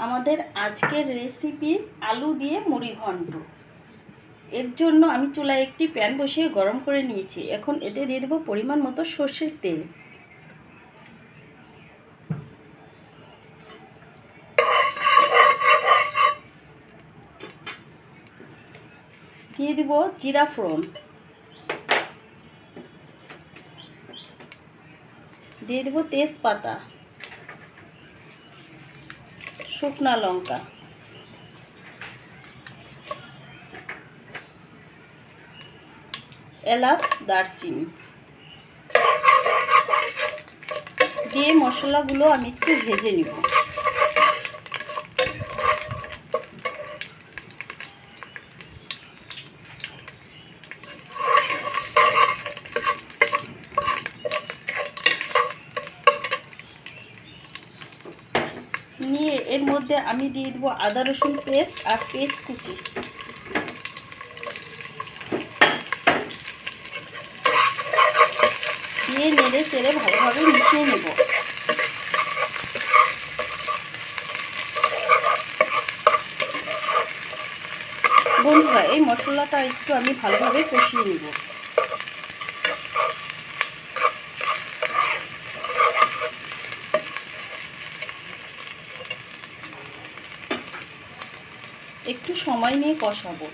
আমাদের আজকের রেসিপি আলু দিয়ে মুড়ি ঘন্ট। এর জন্য আমি চুলায় একটি প্যান বসিয়ে গরম করে নিয়েছি। এখন এতে দিয়ে দেবো পরিমাণ মতো সর্ষের তেল। দিয়ে দেবো জিরা ফোড়ন, দিয়ে দেবো তেজপাতা, শুকনা লঙ্কা, এলাচ, দারচিনি দিয়ে মশলাগুলো আমি একটু ভেজে নিব। নিয়ে এর মধ্যে আমি দিয়ে দেবো আদা রসুন পেস্ট আর পেঁয়াজ কুচি। দিয়ে নেড়ে চেড়ে ভালোভাবে মিশিয়ে নেব। বন্ধুরা, এই মশলাটা একটু আমি ভালোভাবে কষিয়ে নেব। একটু সময় নিয়ে কষাবো।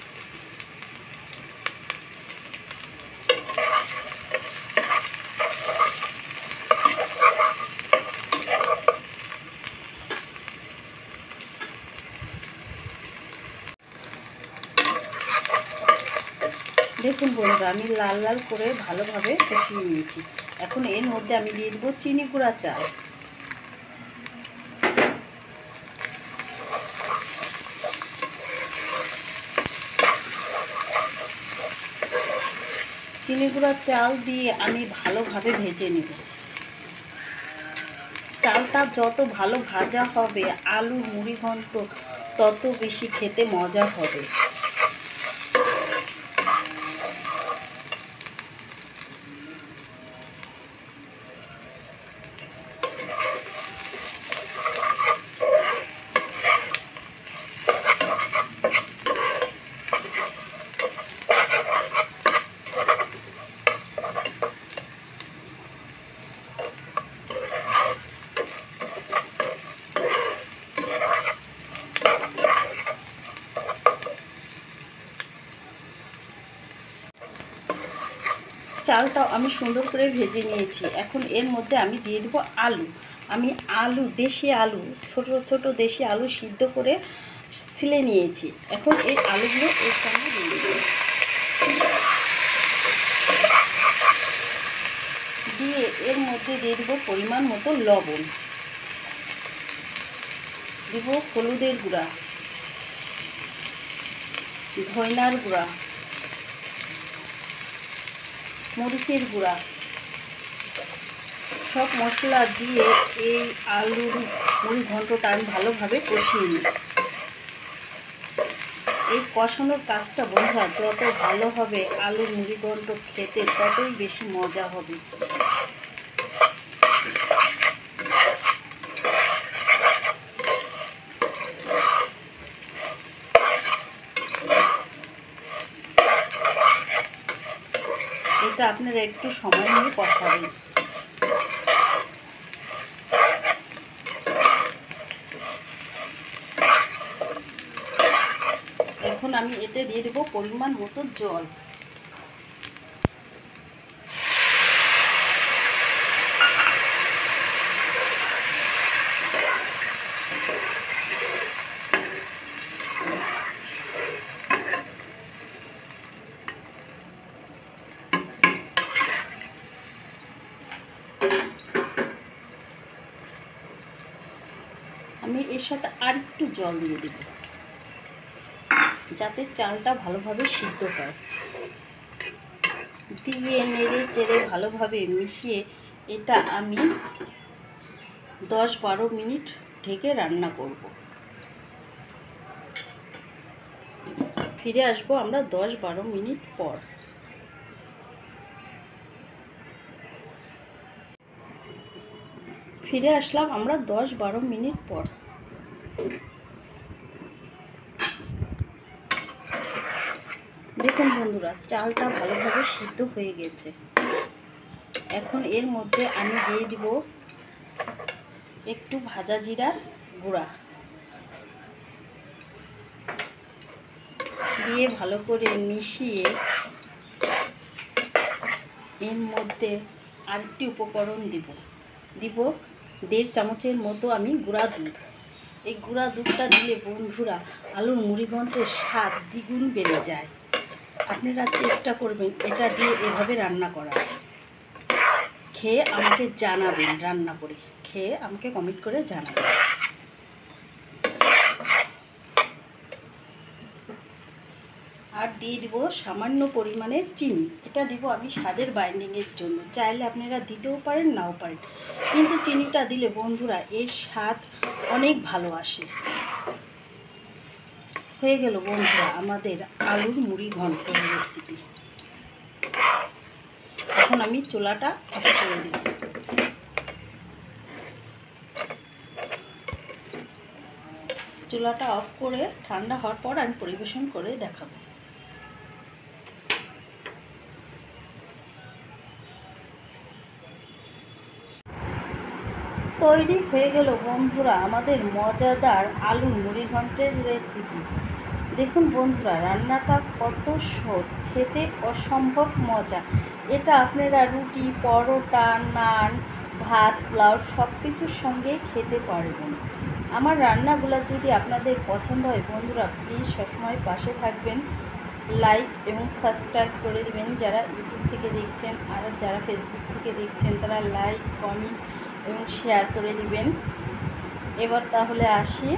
দেখুন বন্ধুরা, আমি লাল লাল করে ভালোভাবে কষিয়ে নিয়েছি। এখন এর মধ্যে আমি দিয়ে দেবো চিনি গুঁড়া চাল, চিনি গুঁড়া চাল দিয়ে আমি ভালোভাবে ভেজে নেব। চালটা যত ভালো ভাজা হবে আলু মুড়ি ঘন্ট তত বেশি খেতে মজা হবে। চালটাও আমি সুন্দর করে ভেজে নিয়েছি। এখন এর মধ্যে আমি দিয়ে দেবো আলু। আমি দেশি আলু, ছোট ছোট দেশি আলু সিদ্ধ করে ছিলে নিয়েছি। এখন এই আলুগুলো এর সঙ্গে দিয়ে দেবো। দিয়ে এর মধ্যে দিয়ে দেবো পরিমাণ মতো লবণ, দেবো হলুদের গুঁড়া, ধনিয়ার গুঁড়া, মরিচের গুঁড়া। সব মশলা দিয়ে এই আলুর মুড়ি ঘন্টটা আমি ভালোভাবে কষিয়ে নিই। এই কষানোর কাজটা বন্ধুরা যত ভালো হবে আলুর মুড়ি ঘন্ট খেতে ততই বেশি মজা হবে। এটা আপনারা একটু সময় নিয়ে কষাবেন। এখন আমি এতে দিয়ে দেবো পরিমাণ মতো জল। আমি এর সাথে আর একটু জল দিয়ে দেব যাতে চালটা ভালোভাবে সিদ্ধ হয়। দিয়ে নেড়ে চেড়ে ভালোভাবে মিশিয়ে এটা আমি 10-12 মিনিট ঢেকে রান্না করব। ফিরে আসবো আমরা 10-12 মিনিট পর। ফিরে আসলাম আমরা 10-12 মিনিট পর। দেখুন বন্ধুরা, চালটা ভালোভাবে সিদ্ধ হয়ে গেছে। এখন এর মধ্যে আমি দিয়ে দিব একটু ভাজা জিরার গুঁড়া, দিয়ে ভালো করে মিশিয়ে এর মধ্যে আরেকটি উপকরণ দিব 1.5 চামচের মতো আমি গুঁড়া দুধ। এই গুঁড়া দুধটা দিলে বন্ধুরা আলুর মুড়িঘণ্টের স্বাদ দ্বিগুণ বেড়ে যায়। আপনারা চেষ্টা করবেন এটা দিয়ে এভাবে রান্না করা। খেয়ে আমাকে জানাবেন, রান্না করে খেয়ে আমাকে কমেন্ট করে জানাবেন। আর দিয়ে দিব সামান্য পরিমাণে চিনি। এটা দিব আমি স্বাদের বাইন্ডিংয়ের জন্য। চাইলে আপনারা দিতেও পারেন, নাও পারেন, কিন্তু চিনিটা দিলে বন্ধুরা এর স্বাদ অনেক ভালো আসে। হয়ে গেল বন্ধুরা আমাদের আলুর মুড়ি ঘন্ট রেসিপি। এখন আমি চুলাটা অফ করে দিই। চুলাটা অফ করে ঠান্ডা হওয়ার পর আমি পরিবেশন করে দেখাবো। তৈরি হয়ে গেল বন্ধুরা আমাদের মজাদার আলুর মুড়িঘণ্টের রেসিপি। দেখুন বন্ধুরা রান্নাটা কত সহজ, খেতে অসম্ভব মজা। এটা আপনারা রুটি, পরোটা, নান, ভাত, পোলাও সব কিছুর সঙ্গেই খেতে পারবেন। আমার রান্নাগুলো যদি আপনাদের পছন্দ হয় বন্ধুরা প্লিজ সবসময় পাশে থাকবেন, লাইক এবং সাবস্ক্রাইব করে দেবেন যারা ইউটিউব থেকে দেখছেন। আর যারা ফেসবুক থেকে দেখছেন তারা লাইক, কমেন্ট এবং শেয়ার করে দিবেন। এবার তাহলে আসি।